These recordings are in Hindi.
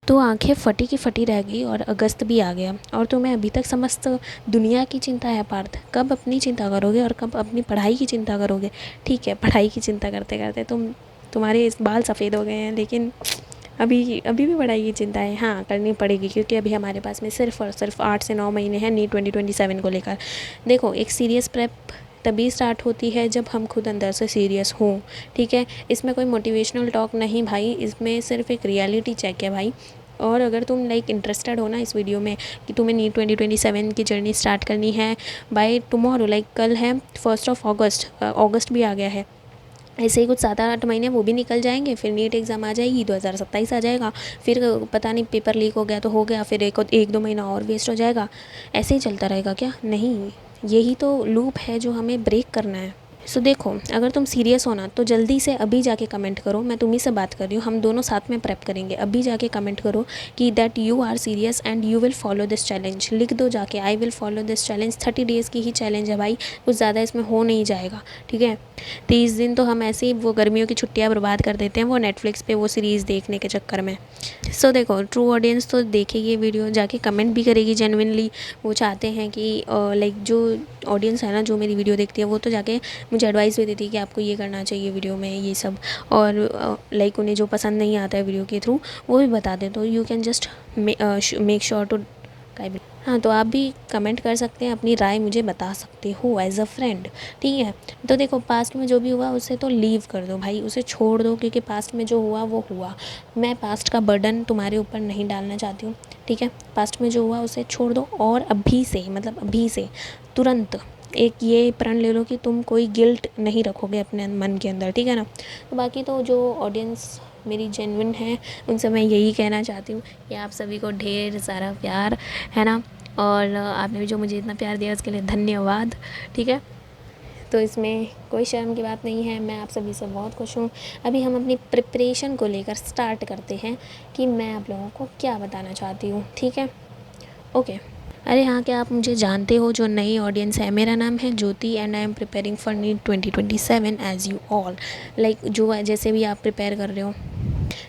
तो आंखें फटी की फटी रह गई और अगस्त भी आ गया और तुम्हें अभी तक समस्त दुनिया की चिंता है पार्थ। कब अपनी चिंता करोगे और कब अपनी पढ़ाई की चिंता करोगे? ठीक है, पढ़ाई की चिंता करते करते तुम्हारे इस बाल सफ़ेद हो गए हैं, लेकिन अभी अभी भी पढ़ाई की चिंता है। हाँ, करनी पड़ेगी, क्योंकि अभी हमारे पास में सिर्फ और सिर्फ 8 से 9 महीने हैं नीट 2027 को लेकर। देखो, एक सीरियस प्रेप तभी स्टार्ट होती है जब हम खुद अंदर से सीरियस हों। ठीक है, इसमें कोई मोटिवेशनल टॉक नहीं भाई, इसमें सिर्फ एक रियलिटी चेक है भाई। और अगर तुम इंटरेस्टेड हो ना इस वीडियो में कि तुम्हें नीट 2027 की जर्नी स्टार्ट करनी है बाय टुमारो, कल है 1 अगस्त, अगस्त भी आ गया है। ऐसे ही कुछ 7-8 महीने वो भी निकल जाएंगे, फिर नीट एग्ज़ाम आ जाएगी, 2027 आ जाएगा। फिर पता नहीं पेपर लीक हो गया तो हो गया, फिर एक दो महीना और वेस्ट हो जाएगा। ऐसे ही चलता रहेगा क्या? नहीं, यही तो लूप है जो हमें ब्रेक करना है। सो देखो, अगर तुम सीरियस हो ना तो जल्दी से अभी जाके कमेंट करो। मैं तुम्ही से बात कर रही हूँ, हम दोनों साथ में प्रेप करेंगे। अभी जाके कमेंट करो कि that you are serious and you will follow this challenge. लिख दो जाके, I will follow this challenge. 30 days की ही चैलेंज है भाई, कुछ ज़्यादा इसमें हो नहीं जाएगा। ठीक है, 30 दिन तो हम ऐसे ही वो गर्मियों की छुट्टियाँ बर्बाद कर देते हैं वो नेटफ्लिक्स पे वो सीरीज़ देखने के चक्कर में। सो देखो, ट्रू ऑडियंस तो देखेगी ये वीडियो, जाके कमेंट भी करेगी जेन्युइनली। वो चाहते हैं कि जो ऑडियंस है ना जो मेरी वीडियो देखती है, वो तो जाके मुझे एडवाइस भी देती है कि आपको ये करना चाहिए वीडियो में, ये सब। और उन्हें जो पसंद नहीं आता है वीडियो के थ्रू वो भी बता दें। तो you can just make sure to. हाँ, तो आप भी कमेंट कर सकते हैं, अपनी राय मुझे बता सकते हो एज अ फ्रेंड। ठीक है, तो देखो, पास्ट में जो भी हुआ उसे तो लीव कर दो भाई, उसे छोड़ दो, क्योंकि पास्ट में जो हुआ वो हुआ। मैं पास्ट का बर्डन तुम्हारे ऊपर नहीं डालना चाहती हूँ। ठीक है, पास्ट में जो हुआ उसे छोड़ दो और अभी से, अभी से तुरंत एक ये प्रण ले लो कि तुम कोई गिल्ट नहीं रखोगे अपने मन के अंदर। ठीक है ना? तो बाकी तो जो ऑडियंस मेरी जेन्युइन है उनसे मैं यही कहना चाहती हूँ कि आप सभी को ढेर सारा प्यार, है ना? और आपने भी जो मुझे इतना प्यार दिया उसके लिए धन्यवाद। ठीक है, तो इसमें कोई शर्म की बात नहीं है, मैं आप सभी से बहुत खुश हूँ। अभी हम अपनी प्रिपरेशन को लेकर स्टार्ट करते हैं कि मैं आप लोगों को क्या बताना चाहती हूँ। ठीक है, ओके। अरे हाँ, क्या आप मुझे जानते हो? जो नई ऑडियंस है, मेरा नाम है Jyoti and I am preparing for NEET 2027 as you all. जो जैसे भी आप प्रिपेयर कर रहे हो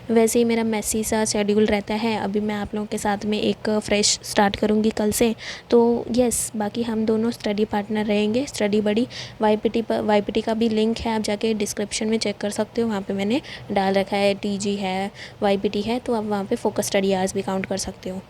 वैसे ही मेरा मेसी सा शेड्यूल रहता है। अभी मैं आप लोगों के साथ में एक फ्रेश स्टार्ट करूँगी कल से। तो यस, बाकी हम दोनों स्टडी पार्टनर रहेंगे, स्टडी बडी। वाईपीटी का भी लिंक है, आप जाके डिस्क्रिप्शन में चेक कर सकते हो, वहाँ पे मैंने डाल रखा है। टीजी है, वाईपीटी है, तो आप वहाँ पे फोकस स्टडी आवर्स भी काउंट कर सकते हो।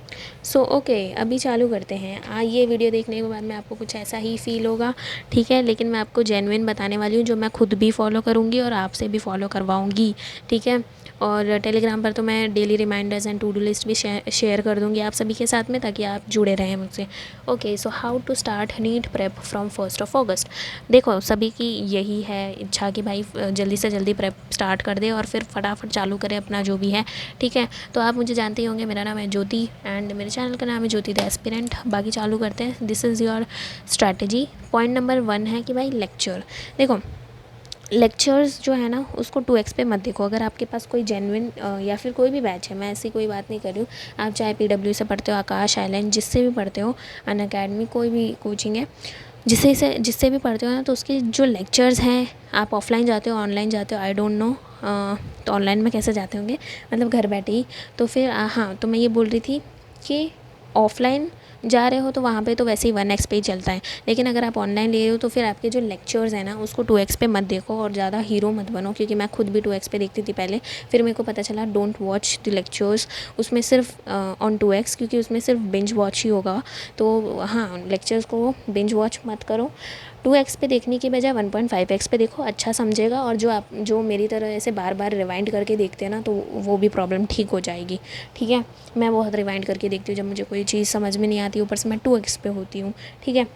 सो ओके, अभी चालू करते हैं। ये वीडियो देखने के बाद में आपको कुछ ऐसा ही फील होगा। ठीक है, लेकिन मैं आपको जेन्युइन बताने वाली हूँ, जो मैं खुद भी फॉलो करूँगी और आपसे भी फॉलो करवाऊँगी। ठीक है, और टेलीग्राम पर तो मैं daily reminders and to do list भी शेयर कर दूँगी आप सभी के साथ में, ताकि आप जुड़े रहें मुझसे। Okay, so how to start NEET prep from 1 अगस्त। देखो, सभी की यही है इच्छा कि भाई जल्दी से जल्दी प्रेप स्टार्ट कर दे और फिर फटाफट चालू करें अपना जो भी है। ठीक है, तो आप मुझे जानते ही होंगे, मेरा नाम है ज्योति एंड मेरे चैनल का नाम है ज्योति द एस्पिरेंट। बाकी चालू करते हैं। This is your strategy. Point number 1 है कि भाई लेक्चर। देखो, लेक्चर्स जो है ना उसको 2x पे मत देखो। अगर आपके पास कोई जेन्युइन या फिर कोई भी बैच है, मैं ऐसी कोई बात नहीं कर रही हूँ, आप चाहे PW से पढ़ते हो, आकाश आइलैंड, जिससे भी पढ़ते हो, अनअकैडमी, कोई भी कोचिंग है, जिससे भी पढ़ते हो ना, तो उसके जो लेक्चर्स हैं, आप ऑफलाइन जाते हो ऑनलाइन जाते हो, आई डोंट नो। तो ऑनलाइन में कैसे जाते होंगे, घर बैठे ही। तो फिर हाँ, तो मैं ये बोल रही थी कि ऑफलाइन जा रहे हो तो वहाँ पे तो वैसे ही 1x पे ही चलता है, लेकिन अगर आप ऑनलाइन ले रहे हो तो फिर आपके जो लेक्चर्स हैं ना उसको 2x पे मत देखो और ज़्यादा हीरो मत बनो, क्योंकि मैं खुद भी 2x पे देखती थी पहले। फिर मेरे को पता चला डोंट वॉच द लेक्चर्स उसमें सिर्फ ऑन 2x, क्योंकि उसमें सिर्फ बिंज वॉच ही होगा। तो हाँ, लेक्चर्स को बिंज वॉच मत करो। 2x पे देखने की बजाय 1.5x पे देखो, अच्छा समझेगा। और जो मेरी तरह ऐसे बार बार रिवाइंड करके देखते हैं ना, तो वो भी प्रॉब्लम ठीक हो जाएगी। ठीक है, मैं बहुत रिवाइंड करके देखती हूँ जब मुझे कोई चीज़ समझ में नहीं आती, ऊपर से मैं 2x पे होती हूँ। ठीक है,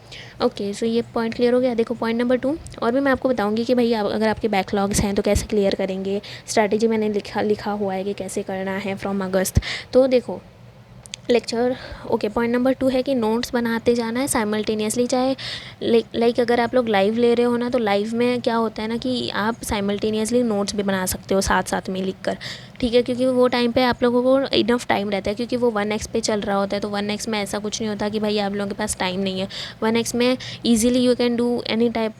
ओके, सो ये पॉइंट क्लियर हो गया। देखो, पॉइंट नंबर 2, और भी मैं आपको बताऊँगी कि भाई अगर आपके बैकलॉग्स हैं तो कैसे क्लियर करेंगे। स्ट्रैटेजी मैंने लिखा हुआ है कि कैसे करना है फ्रॉम अगस्त। तो देखो, लेक्चर, ओके, पॉइंट नंबर 2 है कि नोट्स बनाते जाना है साइमल्टेनियसली। चाहे अगर आप लोग लाइव ले रहे हो ना, तो लाइव में क्या होता है ना कि आप साइमल्टेनियसली नोट्स भी बना सकते हो साथ साथ में लिख कर। ठीक है, क्योंकि वो टाइम पे आप लोगों को इनफ टाइम रहता है, क्योंकि वो 1x पे चल रहा होता है। तो 1x में ऐसा कुछ नहीं होता कि भाई आप लोगों के पास टाइम नहीं है। 1x में easily you can do any type,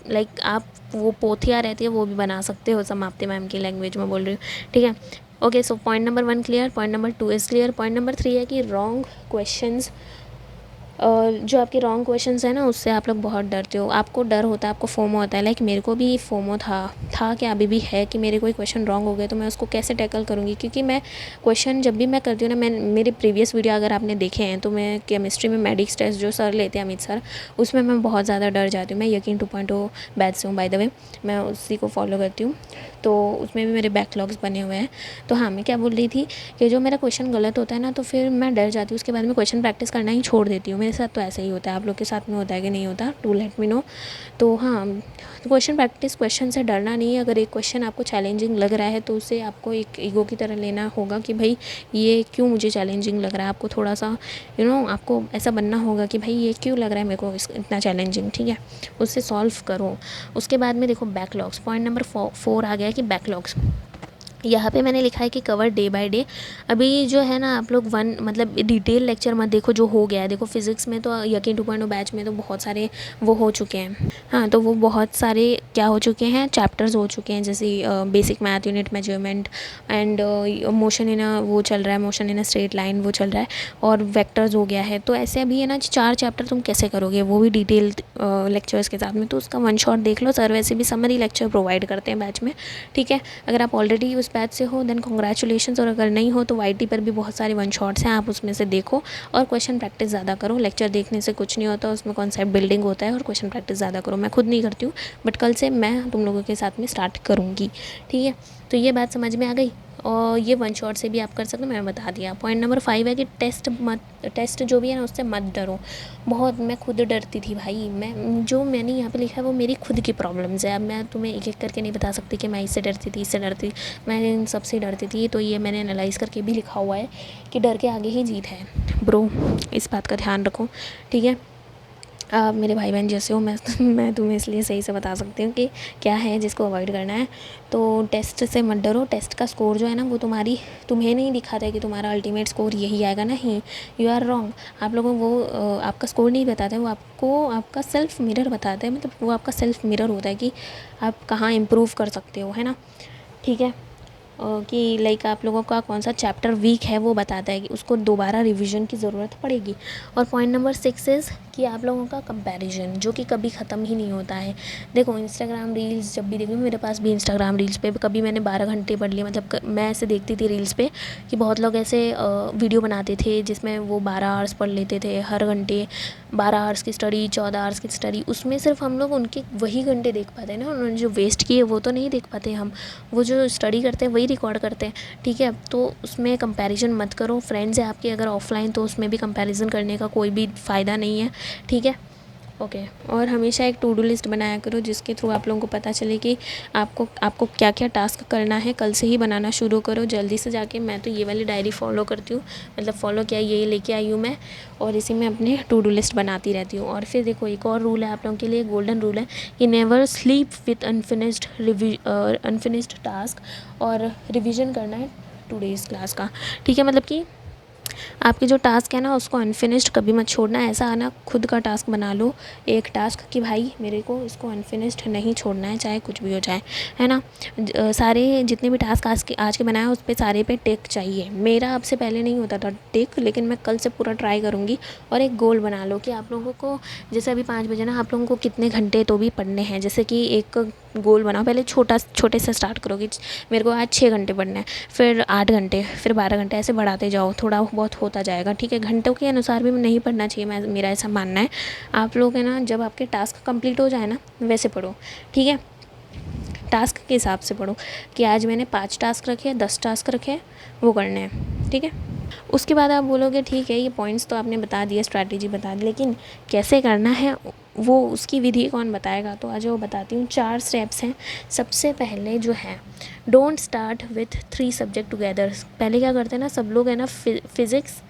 आप वो पोथियाँ रहती है वो भी बना सकते हो, समाप्ति मैम की लैंग्वेज में बोल रही हूँ। ठीक है, okay, so point number 1 clear, point number 2 is clear. Point number 3 है कि रॉन्ग क्वेश्चंस, जो आपके रॉन्ग क्वेश्चंस हैं ना, उससे आप लोग बहुत डरते हो, आपको डर होता है, आपको फोमो होता है। लाइक मेरे को भी फोमो था कि अभी भी है कि मेरे कोई क्वेश्चन रॉन्ग हो गए तो मैं उसको कैसे टैकल करूँगी, क्योंकि मैं क्वेश्चन जब भी मैं करती हूँ ना, मैं मेरे प्रीवियस वीडियो अगर आपने देखे हैं तो मैं केमिस्ट्री में मेडिक्स टेस्ट जो सर लेते हैं अमित सर, उसमें मैं बहुत ज़्यादा डर जाती हूँ। मैं यकीन 2.0 बैच से हूँ बाय द वे, मैं उसी को फॉलो करती हूँ, तो उसमें भी मेरे बैकलॉग्स बने हुए हैं। तो हाँ, मैं क्या बोल रही थी कि जो मेरा क्वेश्चन गलत होता है ना, तो फिर मैं डर जाती हूँ, उसके बाद में क्वेश्चन प्रैक्टिस करना ही छोड़ देती हूँ। मेरे साथ तो ऐसा ही होता है, आप लोग के साथ में होता है कि नहीं होता, टू लेट मी नो। तो हाँ, क्वेश्चन प्रैक्टिस, क्वेश्चन से डरना नहीं है। अगर एक क्वेश्चन आपको चैलेंजिंग लग रहा है तो उसे आपको एक ईगो की तरह लेना होगा कि भाई ये क्यों मुझे चैलेंजिंग लग रहा है। आपको थोड़ा सा आपको ऐसा बनना होगा कि भाई ये क्यों लग रहा है मेरे को इतना चैलेंजिंग, ठीक है, उससे सॉल्व करो। उसके बाद में देखो बैकलॉग्स, पॉइंट नंबर 4 आ गया कि बैकलॉग्स। यहाँ पे मैंने लिखा है कि कवर डे बाय डे। अभी जो है ना, आप लोग मतलब डिटेल लेक्चर मत देखो, जो हो गया है। देखो फिजिक्स में तो यकीन 2.0 बैच में तो बहुत सारे वो हो चुके हैं। हाँ, तो वो बहुत सारे क्या हो चुके हैं, चैप्टर्स हो चुके हैं, जैसे basic math, unit measurement and motion in वो चल रहा है, मोशन इन स्ट्रेट लाइन वो चल रहा है, और वेक्टर्स हो गया है। तो ऐसे अभी है ना 4 चैप्टर तुम कैसे करोगे, वो भी डिटेल लेक्चर्स के साथ में। तो उसका वन शॉट देख लो, सर वैसे भी समरी लेक्चर प्रोवाइड करते हैं बैच में, ठीक है। अगर आप ऑलरेडी उस बैच से हो देन कॉन्ग्रेचुलेशन, और अगर नहीं हो तो वाईटी पर भी बहुत सारे वन शॉट्स हैं, आप उसमें से देखो और क्वेश्चन प्रैक्टिस ज़्यादा करो। लेक्चर देखने से कुछ नहीं होता, उसमें कॉन्सेप्ट बिल्डिंग होता है, और क्वेश्चन प्रैक्टिस ज़्यादा करो। मैं खुद नहीं करती हूँ, बट कल से मैं तुम लोगों के साथ में स्टार्ट करूँगी, ठीक है। तो ये बात समझ में आ गई, और ये वन शॉट से भी आप कर सकते हो, मैंने बता दिया। पॉइंट नंबर 5 है कि टेस्ट जो भी है ना, उससे मत डरो। बहुत मैं खुद डरती थी भाई, मैंने यहाँ पे लिखा है वो मेरी खुद की प्रॉब्लम्स है। अब मैं तुम्हें एक एक करके नहीं बता सकती कि मैं इससे डरती थी, इससे डरती, मैं इन सबसे डरती थी। तो ये मैंने एनालाइज़ करके भी लिखा हुआ है कि डर के आगे ही जीत है ब्रो, इस बात का ध्यान रखो, ठीक है। आप मेरे भाई बहन जैसे हो, मैं तुम्हें इसलिए सही से बता सकती हूँ कि क्या है जिसको अवॉइड करना है। तो टेस्ट से मत डरो। टेस्ट का स्कोर जो है ना, वो तुम्हें नहीं दिखाता है कि तुम्हारा अल्टीमेट स्कोर यही आएगा, नहीं, यू आर रॉन्ग। आप लोगों को वो आपका स्कोर नहीं बताते, वो आपको आपका सेल्फ मिरर बताते हैं। मतलब वो आपका सेल्फ मिरर होता है कि आप कहाँ इम्प्रूव कर सकते हो, है ना, ठीक है। कि लाइक आप लोगों का कौन सा चैप्टर वीक है वो बताता है कि उसको दोबारा रिवीजन की ज़रूरत पड़ेगी। और पॉइंट नंबर 6 इज़ कि आप लोगों का कंपैरिजन, जो कि कभी ख़त्म ही नहीं होता है। देखो इंस्टाग्राम रील्स जब भी देखूँ, मेरे पास भी इंस्टाग्राम रील्स पे कभी मैंने 12 घंटे पढ़ लिए। मतलब मैं ऐसे देखती थी रील्स पे कि बहुत लोग ऐसे वीडियो बनाते थे जिसमें वो 12 आवर्स पढ़ लेते थे हर घंटे, 12 आवर्स की स्टडी, 14 आवर्स की स्टडी। उसमें सिर्फ हम लोग उनके वही घंटे देख पाते हैं ना, उन्होंने जो वेस्ट किए वो तो नहीं देख पाते हम। वो जो स्टडी करते हैं वही रिकॉर्ड करते हैं, ठीक है। तो उसमें कंपैरिजन मत करो। फ्रेंड्स है आपके अगर ऑफलाइन, तो उसमें भी कंपैरिजन करने का कोई भी फ़ायदा नहीं है, ठीक है, ओके। और हमेशा एक टू डू लिस्ट बनाया करो, जिसके थ्रू आप लोगों को पता चले कि आपको क्या क्या टास्क करना है। कल से ही बनाना शुरू करो जल्दी से जाके। मैं तो ये वाली डायरी फॉलो करती हूँ, मतलब फॉलो किया, ये लेके आई हूँ मैं, और इसी में अपने टू डू लिस्ट बनाती रहती हूँ। और फिर देखो एक और रूल है आप लोगों के लिए, गोल्डन रूल है कि never sleep with unfinished task, और रिविज़न करना है टुडेज़ क्लास का, ठीक है। मतलब कि आपके जो टास्क है ना, उसको अनफिनिश्ड कभी मत छोड़ना। ऐसा आना खुद का टास्क बना लो, एक टास्क कि भाई मेरे को इसको अनफिनिश्ड नहीं छोड़ना है, चाहे कुछ भी हो जाए, है ना। सारे जितने भी टास्क आज के बनाए उस पर सारे पे टिक चाहिए। मेरा आपसे पहले नहीं होता था टिक, लेकिन मैं कल से पूरा ट्राई करूँगी। और एक गोल बना लो कि आप लोगों को, जैसे अभी 5 बजे ना, आप लोगों को कितने घंटे तो भी पढ़ने हैं। जैसे कि एक गोल बनाओ, पहले छोटे से स्टार्ट करो कि मेरे को आज 6 घंटे पढ़ना है, फिर 8 घंटे, फिर 12 घंटे, ऐसे बढ़ाते जाओ, थोड़ा बहुत होता जाएगा, ठीक है। घंटों के अनुसार भी नहीं पढ़ना चाहिए, मेरा ऐसा मानना है। आप लोग है ना, जब आपके टास्क कंप्लीट हो जाए ना, वैसे पढ़ो, ठीक है। टास्क के हिसाब से पढ़ो कि आज मैंने 5 टास्क रखे हैं, 10 टास्क रखे हैं, वो करने हैं, ठीक है। उसके बाद आप बोलोगे ठीक है, ये पॉइंट्स तो आपने बता दिए, स्ट्रैटेजी बता दी, लेकिन कैसे करना है वो उसकी विधि कौन बताएगा। तो आज वो बताती हूँ। 4 स्टेप्स हैं। सबसे पहले जो है, don't start with 3 subject together. पहले क्या करते हैं ना सब लोग, है ना, फिज़िक्स,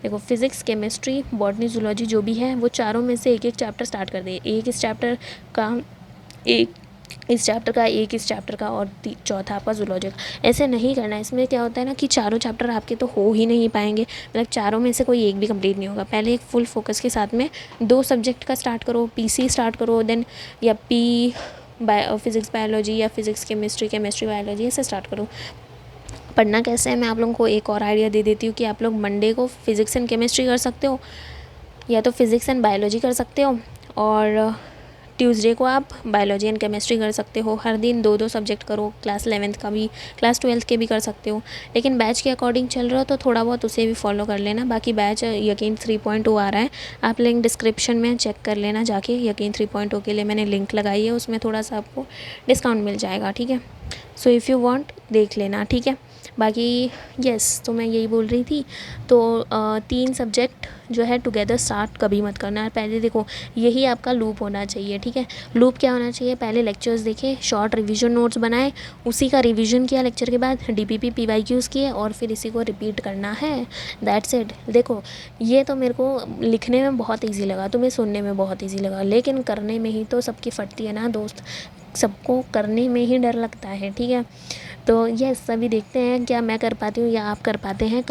देखो फिज़िक्स, केमिस्ट्री, बॉटनी, जूलॉजी जो भी है, वो चारों में से एक एक चैप्टर स्टार्ट कर दे। इस चैप्टर का एक इस चैप्टर का, और चौथा आपका जूलॉजी का। ऐसे नहीं करना है। इसमें क्या होता है ना कि चारों चैप्टर आपके तो हो ही नहीं पाएंगे, मतलब चारों में से कोई एक भी कंप्लीट नहीं होगा। पहले एक फुल फोकस के साथ में 2 सब्जेक्ट का स्टार्ट करो, पीसी स्टार्ट करो, देन या फिज़िक्स बायोलॉजी, या फिज़िक्स केमिस्ट्री, केमिस्ट्री बायोलॉजी, ऐसे स्टार्ट करो। पढ़ना कैसे है मैं आप लोगों को एक और आइडिया दे देती हूँ कि आप लोग मंडे को फिज़िक्स एंड केमिस्ट्री कर सकते हो, या तो फिज़िक्स एंड बायोलॉजी कर सकते हो, और ट्यूसडे को आप बायोलॉजी एंड केमिस्ट्री कर सकते हो। हर दिन 2-2 सब्जेक्ट करो, क्लास 11th का भी क्लास 12th के भी कर सकते हो। लेकिन बैच के अकॉर्डिंग चल रहा हो तो थोड़ा बहुत उसे भी फॉलो कर लेना। बाकी बैच यकीन 3.0 आ रहा है, आप लिंक डिस्क्रिप्शन में चेक कर लेना जाके। यकीन 3.0 के लिए मैंने लिंक लगाई है, उसमें थोड़ा सा आपको डिस्काउंट मिल जाएगा, ठीक है। सो इफ़ यू वांट देख लेना, ठीक है। बाकी यस, तो मैं यही बोल रही थी। तो 3 सब्जेक्ट जो है टुगेदर स्टार्ट कभी मत करना। पहले देखो, यही आपका लूप होना चाहिए, ठीक है। लूप क्या होना चाहिए, पहले लेक्चर्स देखे, शॉर्ट रिवीजन नोट्स बनाए, उसी का रिवीजन किया लेक्चर के बाद, डीपीपी पीवाईक्यूज़ किए और फिर इसी को रिपीट करना है। That's it. देखो, ये तो मेरे को लिखने में बहुत ईजी लगा, तुम्हें सुनने में बहुत ईजी लगा, लेकिन करने में ही तो सबकी फटती है ना दोस्त। सबको करने में ही डर लगता है, ठीक है। तो यस, सभी देखते हैं क्या मैं कर पाती हूँ या आप कर पाते हैं।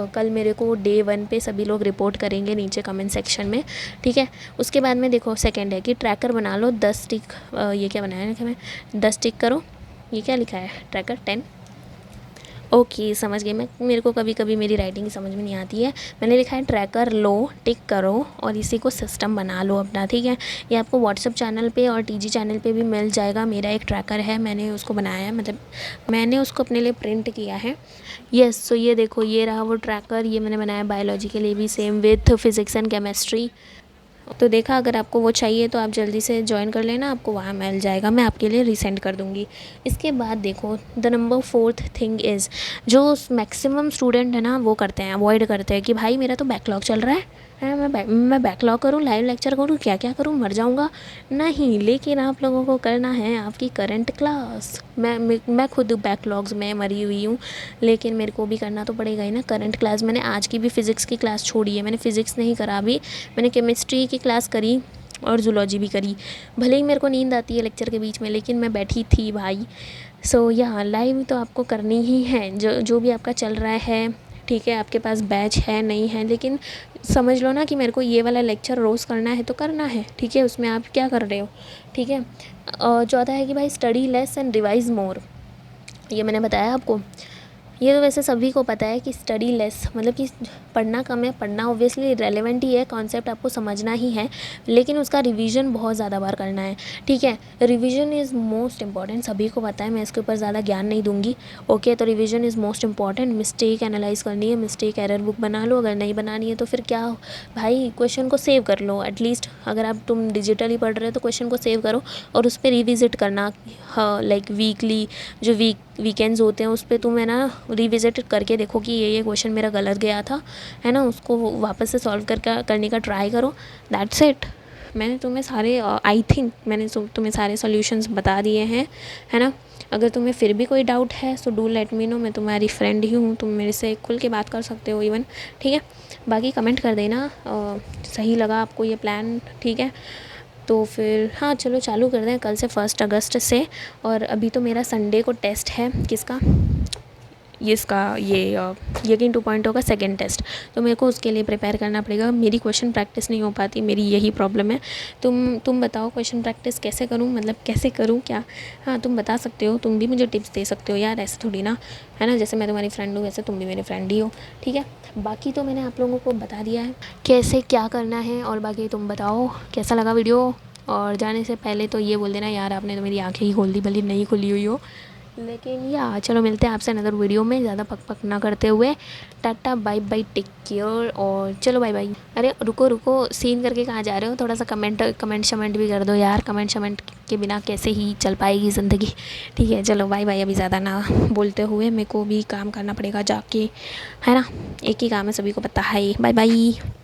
कल मेरे को डे 1 पे सभी लोग रिपोर्ट करेंगे नीचे कमेंट सेक्शन में, ठीक है। उसके बाद में देखो सेकंड है कि ट्रैकर बना लो 10 टिक। ये क्या बनाया है कि मैं 10 टिक करो, ये क्या लिखा है, ट्रैकर 10। ओके, समझ गई मैं। मेरे को कभी कभी मेरी राइटिंग समझ में नहीं आती है। मैंने लिखा है ट्रैकर लो, टिक करो और इसी को सिस्टम बना लो अपना, ठीक है। ये आपको व्हाट्सअप चैनल पे और टीजी चैनल पे भी मिल जाएगा। मेरा एक ट्रैकर है, मैंने उसको बनाया है, मतलब मैंने उसको अपने लिए प्रिंट किया है। यस, सो ये देखो, ये रहा वो ट्रैकर। ये मैंने बनाया बायोलॉजी के लिए भी, same with physics and chemistry. तो देखा, अगर आपको वो चाहिए तो आप जल्दी से ज्वाइन कर लेना, आपको वहाँ मिल जाएगा, मैं आपके लिए रीसेंड कर दूँगी। इसके बाद देखो, the number 4th thing is, जो मैक्सिमम स्टूडेंट है ना वो करते हैं, अवॉइड करते हैं कि भाई मेरा तो बैकलॉग चल रहा है, मैं बैकलॉग करूँ, लाइव लेक्चर करूँ, क्या क्या करूँ, मर जाऊँगा। नहीं, लेकिन आप लोगों को करना है आपकी करंट क्लास। मैं खुद बैकलॉग्स में मरी हुई हूँ, लेकिन मेरे को भी करना तो पड़ेगा ही ना करंट क्लास। मैंने आज की भी फ़िज़िक्स की क्लास छोड़ी है, मैंने फ़िज़िक्स नहीं करा अभी, मैंने केमिस्ट्री की क्लास करी और जूलॉजी भी करी। भले ही मेरे को नींद आती है लेक्चर के बीच में, लेकिन मैं बैठी थी भाई। सो यहाँ लाइव तो आपको करनी ही है, जो भी आपका चल रहा है, ठीक है। आपके पास बैच है नहीं है, लेकिन समझ लो ना कि मेरे को ये वाला लेक्चर रोज़ करना है तो करना है, ठीक है। उसमें आप क्या कर रहे हो, ठीक है। चौथा है कि भाई स्टडी लेस एंड रिवाइज मोर। ये मैंने बताया आपको। ये तो वैसे सभी को पता है कि स्टडी लेस मतलब कि पढ़ना कम है। पढ़ना ऑब्वियसली रेलेवेंट ही है, कॉन्सेप्ट आपको समझना ही है, लेकिन उसका रिवीजन बहुत ज़्यादा बार करना है, ठीक है। रिवीजन इज़ मोस्ट इंपॉर्टेंट, सभी को पता है, मैं इसके ऊपर ज़्यादा ज्ञान नहीं दूंगी, ओके। तो revision is most important. Mistake analyse करनी है, मिस्टेक एरर बुक बना लो, अगर नहीं बनानी है तो फिर क्या भाई, क्वेश्चन को सेव कर लो एटलीस्ट। अगर आप तुम डिजिटली पढ़ रहे हो तो क्वेश्चन को सेव करो और उस पर रिविज़िट करना, हाँ, लाइक वीकली, जो वीकेंड्स होते हैं उस पर तुम है ना रिविज़िट करके देखो कि ये क्वेश्चन मेरा गलत गया था, है ना, उसको वापस से सॉल्व करने का ट्राई करो। That's it. मैंने तुम्हें सारे आई थिंक मैंने तुम्हें सारे सॉल्यूशंस बता दिए हैं, है ना। अगर तुम्हें फिर भी कोई डाउट है so do let me know, मैं तुम्हारी फ्रेंड ही हूँ, तुम मेरे से खुल के बात कर सकते हो इवन, ठीक है। बाकी कमेंट कर देना सही लगा आपको ये प्लान, ठीक है। तो फिर हाँ, चलो चालू कर दें कल से 1 अगस्त से। और अभी तो मेरा संडे को टेस्ट है, किसका, ये यकीन 2.0 का सेकंड टेस्ट, तो मेरे को उसके लिए प्रिपेयर करना पड़ेगा। मेरी क्वेश्चन प्रैक्टिस नहीं हो पाती, मेरी यही प्रॉब्लम है। तुम बताओ क्वेश्चन प्रैक्टिस कैसे करूँ, मतलब कैसे करूँ क्या। हाँ, तुम बता सकते हो, तुम भी मुझे टिप्स दे सकते हो यार, ऐसे थोड़ी ना, है ना। जैसे मैं तुम्हारी फ्रेंड हूँ वैसे तुम भी मेरे फ्रेंड ही हो, ठीक है। बाकी तो मैंने आप लोगों को बता दिया है कैसे क्या करना है, और बाकी तुम बताओ कैसा लगा वीडियो। और जाने से पहले तो ये बोल देना यार, आपने तो मेरी आंखें ही खोल दी, भले नहीं खुली हुई हो। लेकिन या चलो, मिलते हैं आपसे अनदर वीडियो में, ज़्यादा पक पक ना करते हुए। Tata bye bye, take care, और चलो बाय बाय। अरे रुको सीन करके कहाँ जा रहे हो, थोड़ा सा कमेंट शमेंट भी कर दो यार, कमेंट शमेंट के बिना कैसे ही चल पाएगी ज़िंदगी, ठीक है। चलो बाय बाय, अभी ज़्यादा ना बोलते हुए, मेरे को भी काम करना पड़ेगा जाके, है ना। एक ही काम है, सभी को पता है। Bye bye.